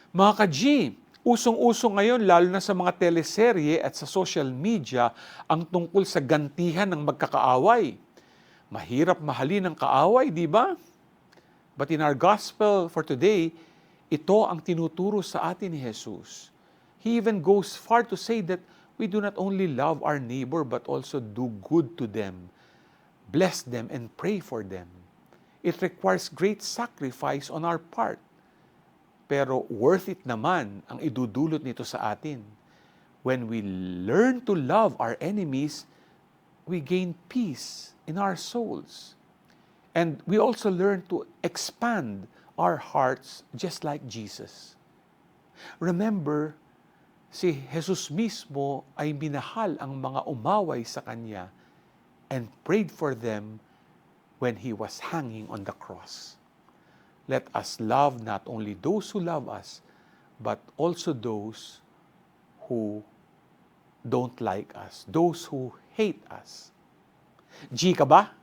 Mga ka-G, usong-uso ngayon lalo na sa mga teleserye at sa social media ang tungkol sa gantihan ng magkakaaway. Mahirap mahalin ang kaaway, di ba? But in our gospel for today, ito ang tinuturo sa atin ni Jesus. He even goes far to say that we do not only love our neighbor but also do good to them, bless them, and pray for them. It requires great sacrifice on our part. Pero worth it naman ang idudulot nito sa atin. When we learn to love our enemies, we gain peace in our souls. And we also learn to expand our hearts just like Jesus. Remember, si Jesus mismo ay minahal ang mga umaway sa Kanya and prayed for them when He was hanging on the cross. Let us love not only those who love us, but also those who don't like us, those who hate us. G ka ba?